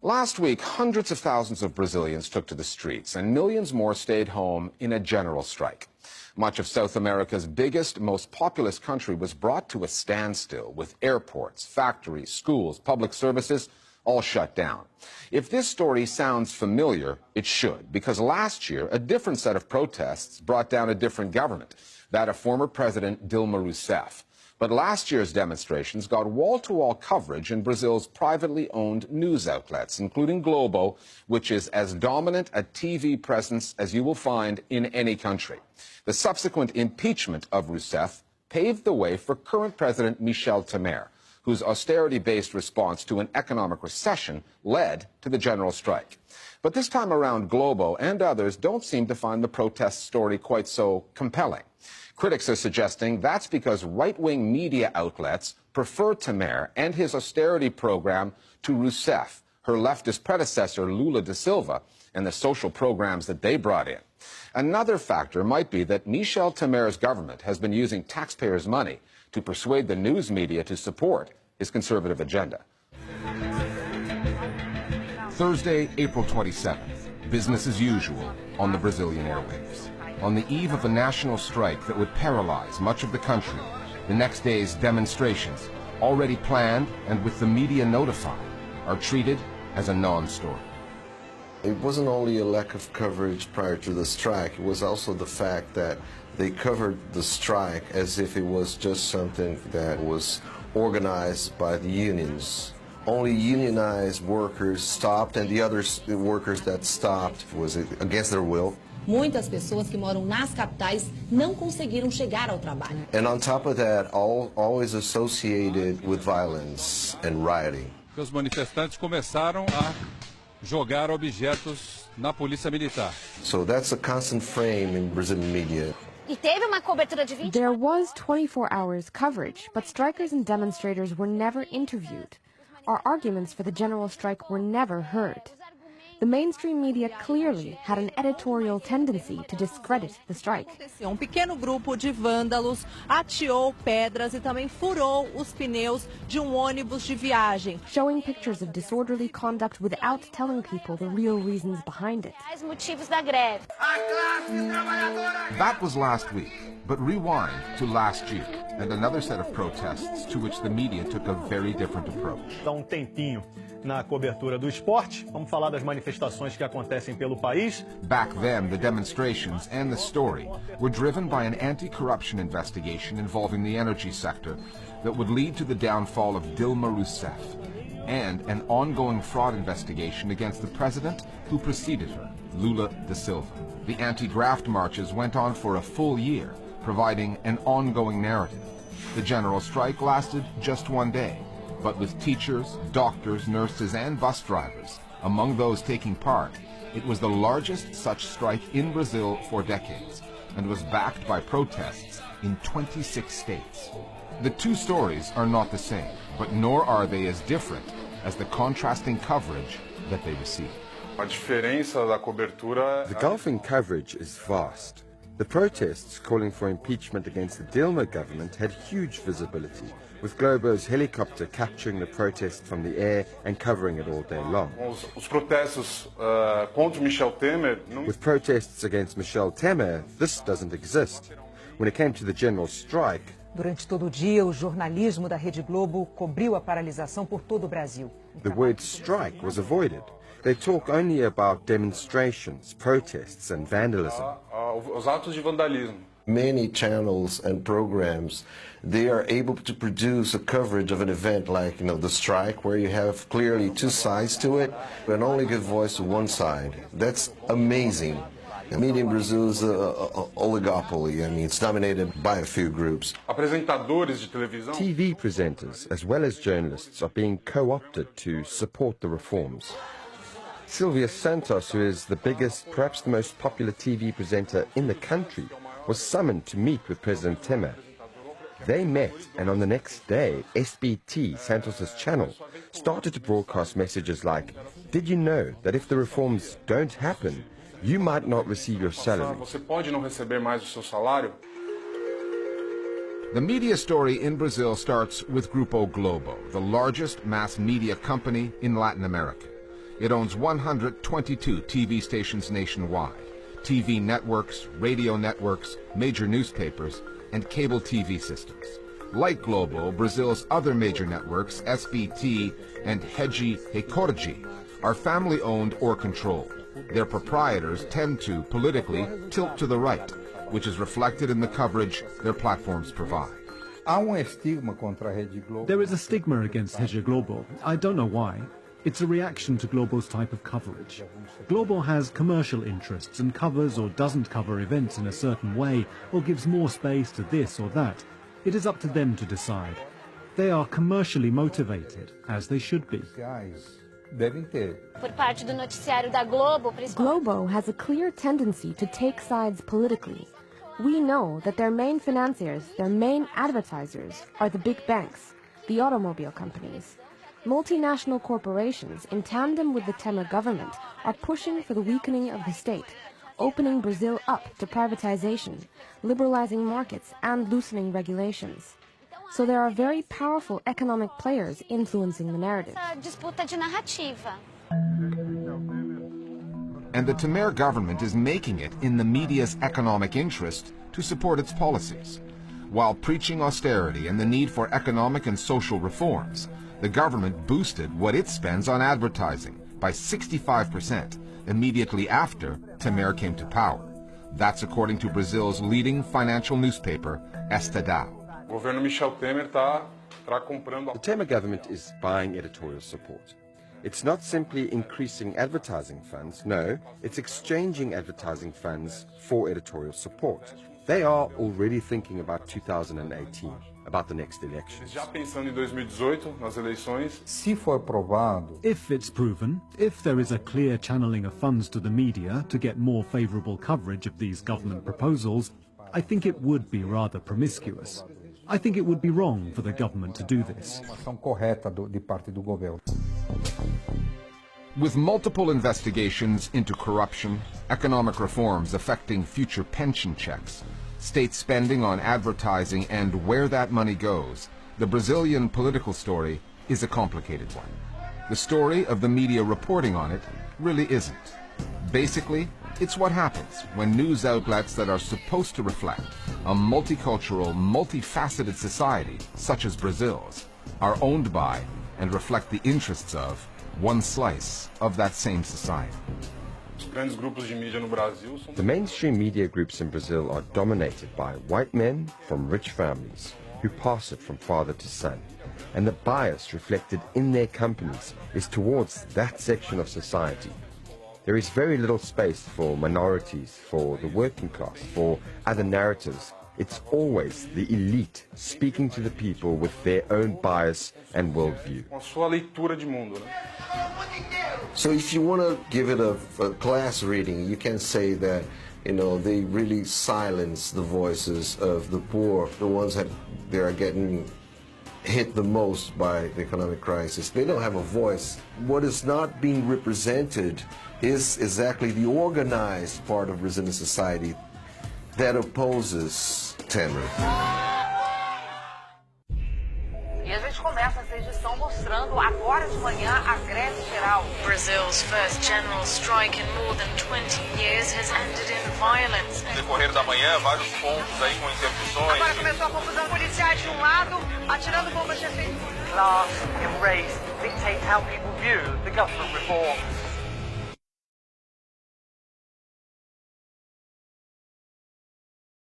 Last week, hundreds of thousands of Brazilians took to the streets, and millions more stayed home in a general strike. Much of South America's biggest, most populous country was brought to a standstill, with airports, factories, schools, public services all shut down. If this story sounds familiar, it should, because last year, a different set of protests brought down a different government, that of former President Dilma Rousseff. But last year's demonstrations got wall-to-wall coverage in Brazil's privately owned news outlets, including Globo, which is as dominant a TV presence as you will find in any country. The subsequent impeachment of Rousseff paved the way for current President Michel Temer, whose austerity-based response to an economic recession led to the general strike. But this time around, Globo and others don't seem to find the protest story quite so compelling. Critics are suggesting that's because right-wing media outlets prefer Temer and his austerity program to Rousseff, her leftist predecessor Lula da Silva, and the social programs that they brought in. Another factor might be that Michel Temer's government has been using taxpayers' money to persuade the news media to support his conservative agenda. Thursday, April 27th, business as usual on the Brazilian airwaves. On the eve of a national strike that would paralyze much of the country, the next day's demonstrations, already planned and with the media notified, are treated as a non-story. It wasn't only a lack of coverage prior to the strike, it was also the fact that they covered the strike as if it was just something that was organized by the unions. Only unionized workers stopped, and the other workers that stopped was against their will. Muitas pessoas que moram nas capitais não conseguiram chegar ao trabalho. And on top of that, always associated with violence and rioting. Os manifestantes começaram a jogar objetos na polícia militar. So that's a constant frame in Brazilian media. There was 24 hours coverage, but strikers and demonstrators were never interviewed. Our arguments for the general strike were never heard. The mainstream media clearly had an editorial tendency to discredit the strike. Pequeno grupo de vândalos ateou pedras e também furou os pneus de ônibus de viagem. Showing pictures of disorderly conduct without telling people the real reasons behind it. That was last week, but rewind to last year, and another set of protests to which the media took a very different approach. Dá tempinho na cobertura do esporte. Vamos falar das manifestações que acontecem pelo país. Back then, the demonstrations and the story were driven by an anti-corruption investigation involving the energy sector that would lead to the downfall of Dilma Rousseff, and an ongoing fraud investigation against the president who preceded her, Lula da Silva. The anti-graft marches went on for a full year, providing an ongoing narrative. The general strike lasted just one day, but with teachers, doctors, nurses, and bus drivers among those taking part, it was the largest such strike in Brazil for decades and was backed by protests in 26 states. The two stories are not the same, but nor are they as different as the contrasting coverage that they receive. The gulf in coverage is vast. The protests calling for impeachment against the Dilma government had huge visibility, with Globo's helicopter capturing the protest from the air and covering it all day long. With protests against Michel Temer, this doesn't exist. When it came to the general strike, Durante todo o dia, o jornalismo da Rede Globo cobriu a paralisação por todo o Brasil. the word strike was avoided. They talk only about demonstrations, protests and vandalism. Many channels and programs, they are able to produce a coverage of an event like, the strike, where you have clearly two sides to it, and only give voice to one side. That's amazing. Media in Brazil is an oligopoly. It's dominated by a few groups. TV presenters, as well as journalists, are being co-opted to support the reforms. Silvia Santos, who is the biggest, perhaps the most popular TV presenter in the country, was summoned to meet with President Temer. They met, and on the next day, SBT, Santos's channel, started to broadcast messages like, "Did you know that if the reforms don't happen, you might not receive your salary?" The media story in Brazil starts with Grupo Globo, the largest mass media company in Latin America. It owns 122 TV stations nationwide, TV networks, radio networks, major newspapers, and cable TV systems. Like Globo, Brazil's other major networks, SBT and Rede Record, are family-owned or controlled. Their proprietors tend to, politically, tilt to the right, which is reflected in the coverage their platforms provide. There is a stigma against Rede Globo. I don't know why. It's a reaction to Globo's type of coverage. Globo has commercial interests and covers or doesn't cover events in a certain way or gives more space to this or that. It is up to them to decide. They are commercially motivated, as they should be. Globo has a clear tendency to take sides politically. We know that their main financiers, their main advertisers, are the big banks, the automobile companies. Multinational corporations, in tandem with the Temer government, are pushing for the weakening of the state, opening Brazil up to privatization, liberalizing markets, and loosening regulations. So there are very powerful economic players influencing the narrative. And the Temer government is making it in the media's economic interest to support its policies. While preaching austerity and the need for economic and social reforms, the government boosted what it spends on advertising by 65% immediately after Temer came to power. That's according to Brazil's leading financial newspaper, Estadão. The Temer government is buying editorial support. It's not simply increasing advertising funds, no, it's exchanging advertising funds for editorial support. They are already thinking about 2018, about the next elections. If it's proven, if there is a clear channeling of funds to the media to get more favorable coverage of these government proposals, I think it would be rather promiscuous. I think it would be wrong for the government to do this. With multiple investigations into corruption, economic reforms affecting future pension checks, state spending on advertising, and where that money goes, the Brazilian political story is a complicated one. The story of the media reporting on it really isn't. Basically, it's what happens when news outlets that are supposed to reflect a multicultural, multifaceted society, such as Brazil's, are owned by and reflect the interests of one slice of that same society. The mainstream media groups in Brazil are dominated by white men from rich families who pass it from father to son, and the bias reflected in their companies is towards that section of society. There is very little space for minorities, for the working class, for other narratives. It's always the elite speaking to the people with their own bias and worldview. So if you want to give it a class reading, you can say that, you know, they really silence the voices of the poor, the ones that they are getting hit the most by the economic crisis. They don't have a voice. What is not being represented is exactly the organized part of Brazilian society that opposes Temer. E a gente começa essa edição mostrando agora de manhã a greve geral. Brazil's first general strike in more than 20 years has ended in violence. No decorrer da manhã, vários pontos aí com interrupções. Agora começou a confusão, policiais de um lado atirando bombas de efeito. Class and race dictate how people view the government reform.